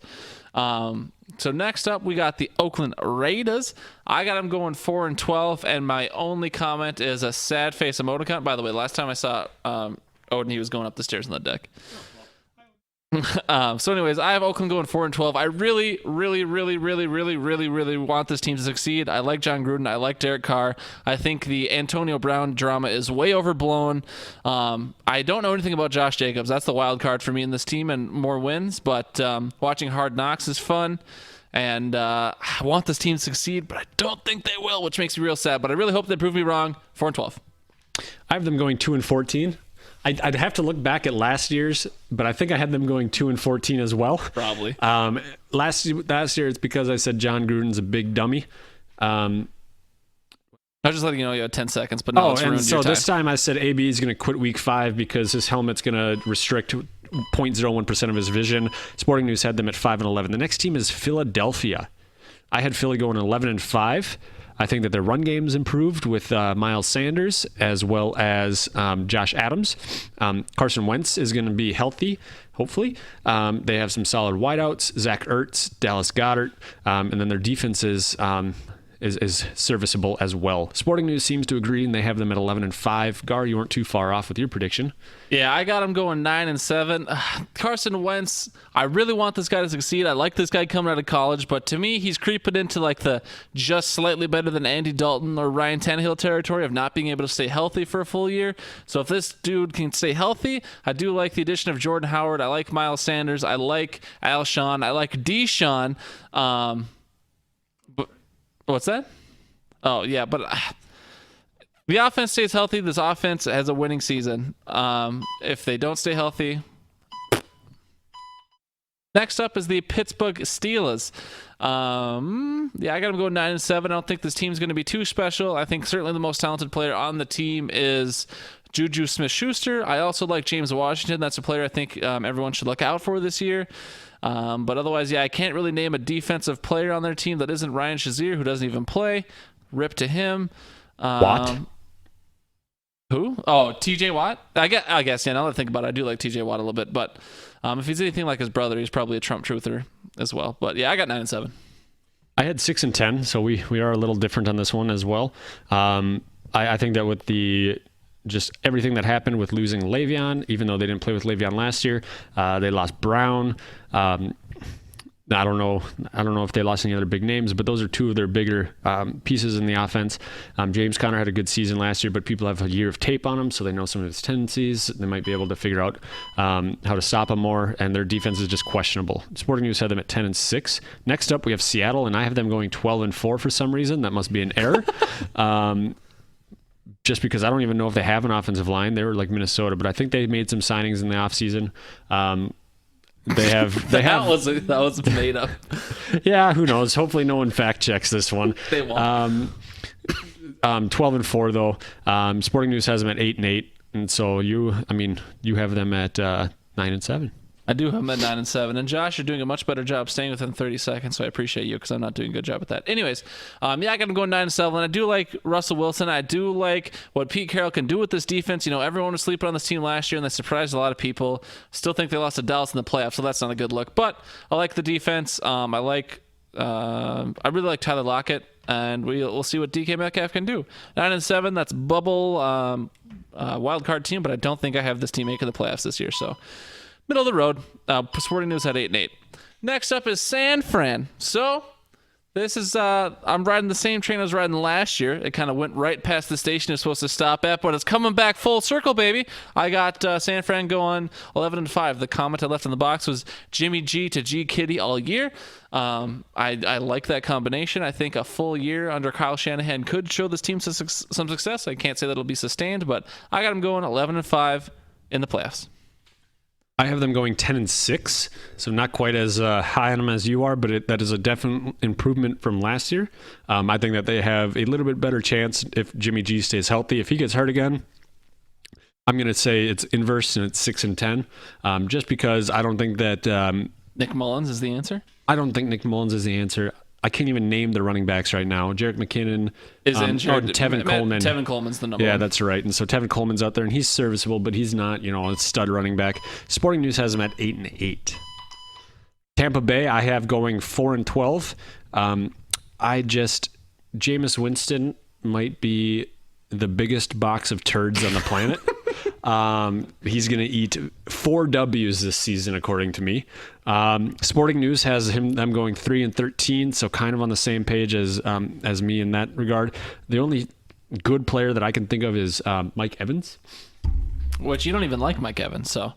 So next up, we got the Oakland Raiders. I got them going 4-12, and my only comment is a sad face emoticon. By the way, last time I saw Odin, he was going up the stairs on the deck. So anyways, I have Oakland going 4-12. I really, really, really, really, really, really, really want this team to succeed. I like John Gruden. I like Derek Carr. I think the Antonio Brown drama is way overblown. I don't know anything about Josh Jacobs. That's the wild card for me in this team and more wins. But watching Hard Knocks is fun. And I want this team to succeed, but I don't think they will, which makes me real sad. But I really hope they prove me wrong. 4-12. I have them going 2-14. I'd have to look back at last year's, but I think I had them going 2-14 as well. Probably. Last year it's because I said John Gruden's a big dummy. I was just letting you know you had 10 seconds, but no, it's ruined your time. This time I said AB is going to quit week 5 because his helmet's going to restrict 0.01% of his vision. Sporting News had them at 5-11. The next team is Philadelphia. I had Philly going 11-5. I think that their run game's improved with Miles Sanders as well as Josh Adams. Carson Wentz is going to be healthy, hopefully. They have some solid wideouts, Zach Ertz, Dallas Goedert, and then their defense is serviceable as well. Sporting News seems to agree, and they have them at 11-5. Gar, you weren't too far off with your prediction. Yeah, I got them going 9-7. Carson Wentz, I really want this guy to succeed. I like this guy coming out of college, but to me, he's creeping into like the just slightly better than Andy Dalton or Ryan Tannehill territory of not being able to stay healthy for a full year. So if this dude can stay healthy, I do like the addition of Jordan Howard. I like Miles Sanders. I like Alshon. I like Deshaun. What's that? Oh, yeah, but the offense stays healthy. This offense has a winning season. If they don't stay healthy. Next up is the Pittsburgh Steelers. I got them going 9-7. I don't think this team's going to be too special. I think certainly the most talented player on the team is Juju Smith-Schuster. I also like James Washington. That's a player I think everyone should look out for this year. But otherwise, I can't really name a defensive player on their team that isn't Ryan Shazier, who doesn't even play. Rip to him. Watt? Who? Oh, TJ Watt? I guess, now that I think about it, I do like TJ Watt a little bit. But if he's anything like his brother, he's probably a Trump truther as well. But yeah, I got 9-7. I had 6-10, so we are a little different on this one as well. I think that with just everything that happened with losing Le'Veon, even though they didn't play with Le'Veon last year, they lost Brown. I don't know if they lost any other big names, but those are two of their bigger pieces in the offense. James Conner had a good season last year, but people have a year of tape on him, so they know some of his tendencies. They might be able to figure out how to stop him more, and their defense is just questionable. Sporting News had them at 10-6. Next up, we have Seattle, and I have them going 12-4 for some reason. That must be an error. Just because I don't even know if they have an offensive line. They were like Minnesota, but I think they made some signings in the offseason. That was made up. Yeah, who knows? Hopefully no one fact checks this one. They won't. 12-4 though. Sporting News has them at 8-8, and so you have them at 9-7. I do have them at 9-7, and Josh, you're doing a much better job staying within 30 seconds, so I appreciate you because I'm not doing a good job at that. Anyways, I got them going 9-7. I do like Russell Wilson. I do like what Pete Carroll can do with this defense. Everyone was sleeping on this team last year, and they surprised a lot of people. Still think they lost to Dallas in the playoffs, so that's not a good look. But I like the defense. I really like Tyler Lockett, and we'll see what DK Metcalf can do. 9-7. That's bubble wild card team, but I don't think I have this team making the playoffs this year. So. Middle of the road. Sporting News had 8-8. Next up is San Fran. So this is I'm riding the same train I was riding last year. It kind of went right past the station it's supposed to stop at, but it's coming back full circle, baby. I got San Fran going 11-5. The comment I left in the box was Jimmy G to G Kitty all year. I like that combination. I think a full year under Kyle Shanahan could show this team some success. I can't say that it'll be sustained, but I got them going 11-5 in the playoffs. I have them going 10-6, so not quite as high on them as you are, but that is a definite improvement from last year. I think that they have a little bit better chance if Jimmy G stays healthy. If he gets hurt again, I'm going to say it's inverse and it's 6-10, just because I don't think that Nick Mullins is the answer. I don't think Nick Mullins is the answer. I can't even name the running backs right now. Jerick McKinnon is injured. Tevin Coleman. Tevin Coleman's the number one. Yeah, that's right. And so Tevin Coleman's out there, and he's serviceable, but he's not, a stud running back. Sporting News has him at 8-8. Tampa Bay, I have going 4-12. Jameis Winston might be the biggest box of turds on the planet. He's going to eat 4 W's this season, according to me. Sporting News has them going 3-13, so kind of on the same page as me in that regard. The only good player that I can think of is Mike Evans. Which you don't even like Mike Evans, so.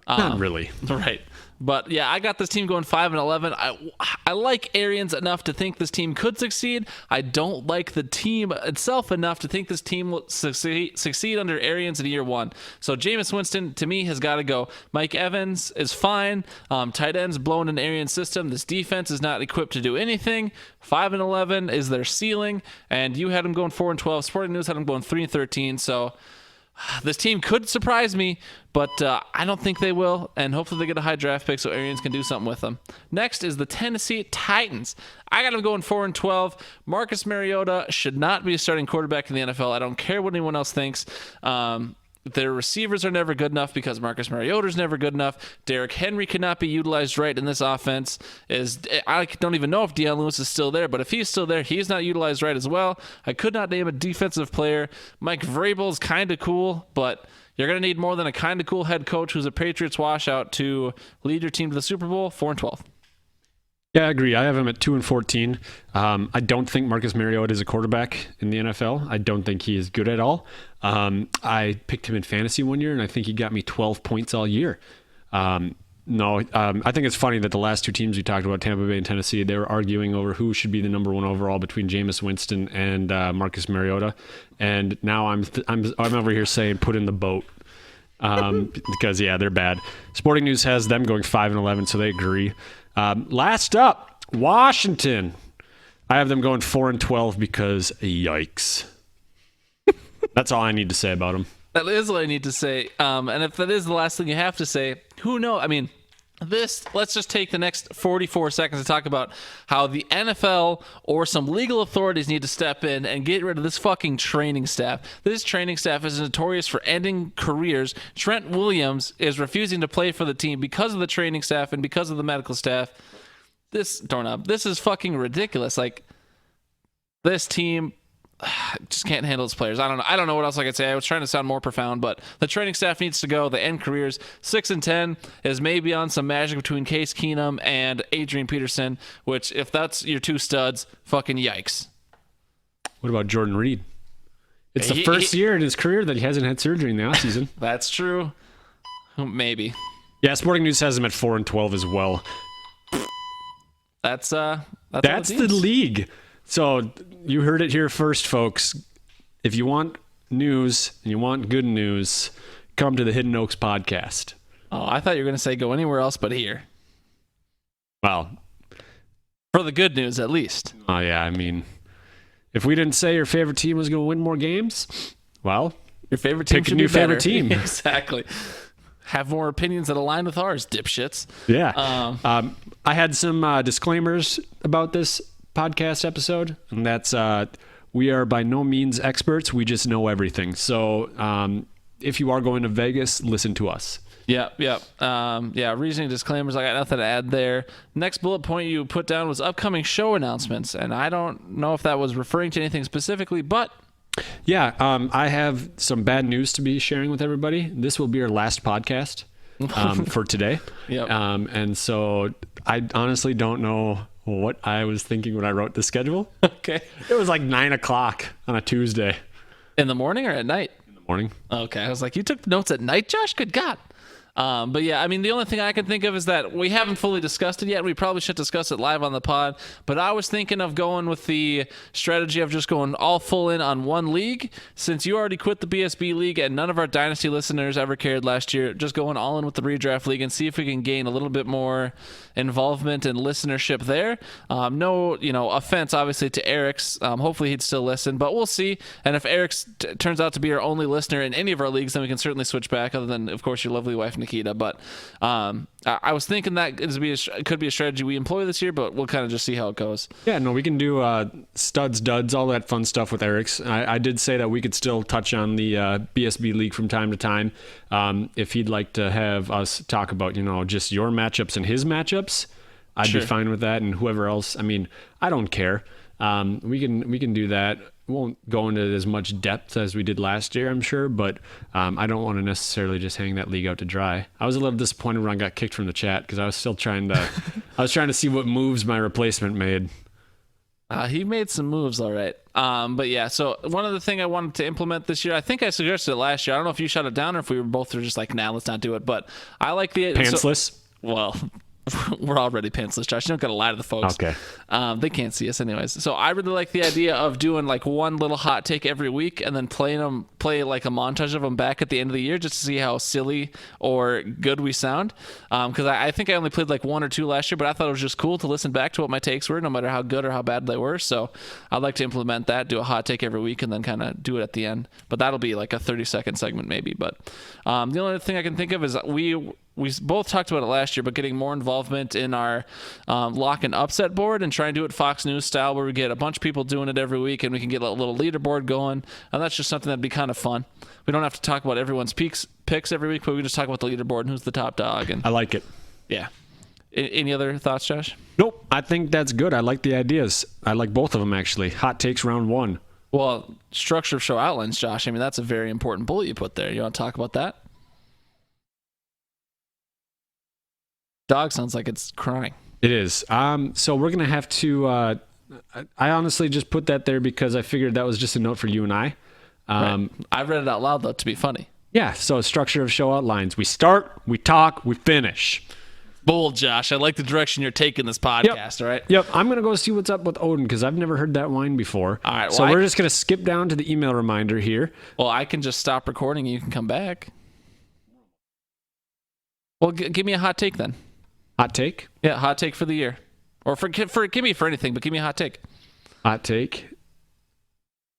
Not really. Right. But yeah, I got this team going 5-11. I like Arians enough to think this team could succeed. I don't like the team itself enough to think this team will succeed under Arians in year one. So Jameis Winston, to me, has got to go. Mike Evans is fine. Tight ends blown in Arians' system. This defense is not equipped to do anything. 5-11 is their ceiling. And you had them going 4-12. Sporting News had them going 3-13. So this team could surprise me, but I don't think they will, and hopefully they get a high draft pick so Arians can do something with them. Next is the Tennessee Titans. I got them going 4-12. Marcus Mariota should not be a starting quarterback in the NFL. I don't care what anyone else thinks. Their receivers are never good enough because Marcus Mariota is never good enough. Derrick Henry cannot be utilized right in this offense. I don't even know if Deion Lewis is still there, but if he's still there, he's not utilized right as well. I could not name a defensive player. Mike Vrabel is kind of cool, but you're going to need more than a kind of cool head coach who's a Patriots washout to lead your team to the Super Bowl. 4-12. Yeah, I agree. I have him at 2-14. I don't think Marcus Mariota is a quarterback in the NFL. I don't think he is good at all. I picked him in fantasy one year, and I think he got me 12 points all year. I think it's funny that the last two teams we talked about, Tampa Bay and Tennessee, they were arguing over who should be the number one overall between Jameis Winston and Marcus Mariota. And now I'm over here saying put in the boat. Because, yeah, they're bad. Sporting News has them going 5-11, so they agree. Last up, Washington. I have them going 4-12 because yikes. That's all I need to say about them. That is what I need to say. And if that is the last thing you have to say, who knows? I mean, let's just take the next 44 seconds to talk about how the NFL or some legal authorities need to step in and get rid of this fucking training staff. This training staff is notorious for ending careers. Trent Williams is refusing to play for the team because of the training staff and because of the medical staff. This is fucking ridiculous. Like, this team, just can't handle his players. I don't know what else I could say. I was trying to sound more profound, but the training staff needs to go. The end careers 6-10 is maybe on some magic between Case Keenum and Adrian Peterson, which if that's your two studs, fucking yikes. What about Jordan Reed? It's the first year in his career that he hasn't had surgery in the offseason. That's true. Maybe. Yeah, Sporting News has him at 4-12 as well. That's the league. So you heard it here first, folks. If you want news and you want good news, come to the Hidden Oaks podcast. Oh, I thought you were going to say go anywhere else but here. Well, for the good news, at least. Oh, yeah. I mean, if we didn't say your favorite team was going to win more games, well, your favorite team pick should a new be better. favorite team. Exactly. Have more opinions that align with ours, dipshits. Yeah. I had some disclaimers about this podcast episode, and that's we are by no means experts. We just know everything. So if you are going to Vegas, listen to us. Yep. Reasoning disclaimers. I got nothing to add there. Next bullet point you put down was upcoming show announcements, and I don't know if that was referring to anything specifically, but yeah, I have some bad news to be sharing with everybody. This will be our last podcast for today. Yep. And so I honestly don't know what I was thinking when I wrote the schedule. Okay. It was like 9:00 on a Tuesday. In the morning or at night? In the morning. Okay. I was like, you took notes at night, Josh? Good God. But yeah, I mean, the only thing I can think of is that we haven't fully discussed it yet. We probably should discuss it live on the pod. But I was thinking of going with the strategy of just going all full in on one league. Since you already quit the BSB league and none of our Dynasty listeners ever cared last year, just going all in with the redraft league and see if we can gain a little bit more involvement and listenership there. No, offense obviously to Eric's. Hopefully he'd still listen, but we'll see. And if Eric's turns out to be our only listener in any of our leagues, then we can certainly switch back. Other than, of course, your lovely wife Nikita. But I was thinking that could be a strategy we employ this year, but we'll kind of just see how it goes. Yeah, no, we can do studs, duds, all that fun stuff with Eric's. I did say that we could still touch on the BSB league from time to time. If he'd like to have us talk about, just your matchups and his matchups, I'd be fine with that. And whoever else, I mean, I don't care. We can do that. We won't go into as much depth as we did last year, I'm sure, but I don't want to necessarily just hang that league out to dry. I was a little disappointed when I got kicked from the chat because I was still trying to see what moves my replacement made. He made some moves, all right. But yeah, so one other thing I wanted to implement this year, I think I suggested it last year. I don't know if you shut it down or if we were both just like, nah, let's not do it. But I like the pantsless. Well, we're already pantsless, Josh. You don't got to lie to the folks. Okay. They can't see us anyways. So I really like the idea of doing like one little hot take every week and then play like a montage of them back at the end of the year just to see how silly or good we sound. Because I think I only played like one or two last year, but I thought it was just cool to listen back to what my takes were, no matter how good or how bad they were. So I'd like to implement that, do a hot take every week, and then kind of do it at the end. But that'll be like a 30-second segment maybe. But the only other thing I can think of is we both talked about it last year, but getting more involvement in our lock and upset board and try and do it Fox News style where we get a bunch of people doing it every week and we can get a little leaderboard going. And that's just something that'd be kind of fun. We don't have to talk about everyone's picks every week, but we can just talk about the leaderboard and who's the top dog. And I like it. Yeah. Any other thoughts, Josh? Nope. I think that's good. I like the ideas. I like both of them, actually. Hot takes round 1. Well, structure of show outlines, Josh. I mean, that's a very important bullet you put there. You want to talk about that? Dog sounds like it's crying. It is. So we're going to have to... I honestly just put that there because I figured that was just a note for you and I. Right. I read it out loud, though, to be funny. Yeah, so structure of show outlines. We start, we talk, we finish. Bold, Josh. I like the direction you're taking this podcast, all right? Yep, I'm going to go see what's up with Odin because I've never heard that whine before. All right. Well, so we're just going to skip down to the email reminder here. Well, I can just stop recording and you can come back. Well, give me a hot take then. Hot take? Yeah, hot take for the year. Or give me for anything, but give me a hot take. Hot take.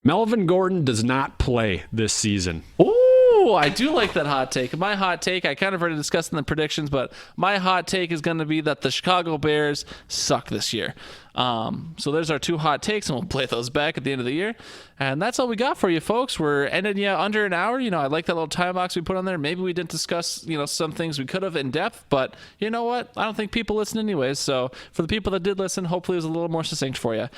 Melvin Gordon does not play this season. Ooh, I do like that hot take. My hot take, I kind of already discussed in the predictions, but my hot take is going to be that the Chicago Bears suck this year. So there's our two hot takes, and we'll play those back at the end of the year. And that's all we got for you, folks. We're ending you under an hour. I like that little time box we put on there. Maybe we didn't discuss, some things we could have in depth, but you know what? I don't think people listen anyways. So for the people that did listen, hopefully it was a little more succinct for you.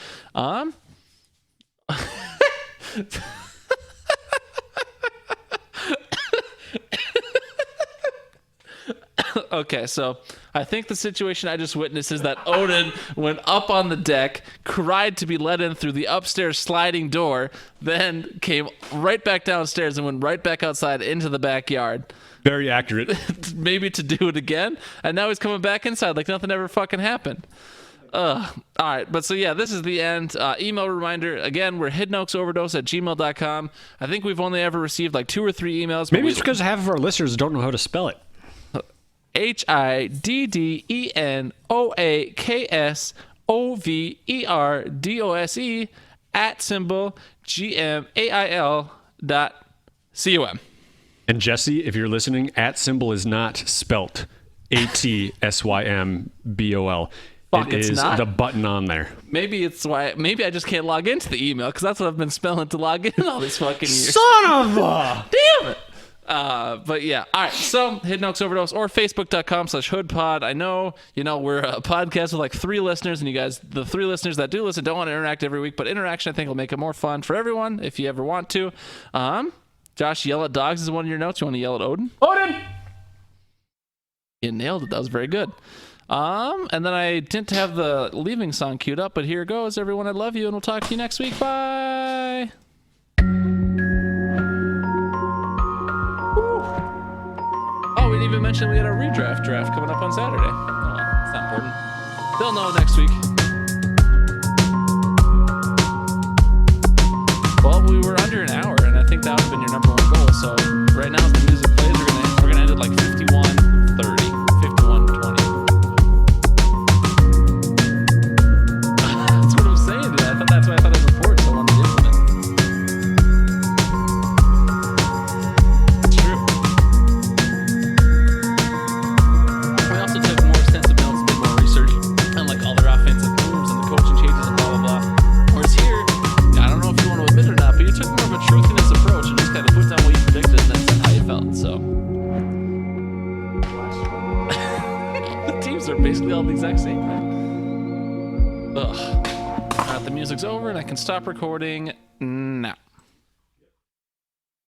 Okay, so I think the situation I just witnessed is that Odin went up on the deck, cried to be let in through the upstairs sliding door, then came right back downstairs and went right back outside into the backyard. Very accurate. Maybe to do it again, and now he's coming back inside like nothing ever fucking happened. All right, but so yeah, this is the end. Email reminder, again, we're hiddenokesoverdose@gmail.com. I think we've only ever received like 2 or 3 emails. Maybe it's because half of our listeners don't know how to spell it. HIDDENOAKSOVERDOSE @Gmail.com. And Jesse, if you're listening, @ is not spelt ATSYMBOL. Fuck, It it's is not? the button on there. Maybe it's why. Maybe I just can't log into the email because that's what I've been spelling to log in all these fucking years. Son of a! Damn it. But yeah, all right. So Hidden Oaks Overdose or Facebook.com/HoodPod. I know, we're a podcast with like 3 listeners, and you guys, the 3 listeners that do listen, don't want to interact every week. But interaction, I think, will make it more fun for everyone if you ever want to. Josh, yell at dogs is one of your notes. You want to yell at Odin? Odin! You nailed it. That was very good. And then I didn't have the leaving song queued up, but here it goes. Everyone, I love you, and we'll talk to you next week. Bye. Oh, we didn't even mention we had our redraft draft coming up on Saturday. Oh, well, it's not important. They'll know next week. Well, we were under an hour, and I think that would have been your number 1 goal. So right now, as the music plays, we're gonna end at like 51:30, 51:20. That's what I'm saying, dude. That's why I thought it was important. So I wanted to implement. It's true. We also took more extensive notes and did more research on like all their offensive moves and the coaching changes and blah blah blah. Whereas here, I don't know if you want to admit it or not, but you took more of a truthiness approach and just kind of put down what you predicted and then said how you felt. So the teams are basically all the exact same, right? Ugh. All right, the music's over and I can stop recording now.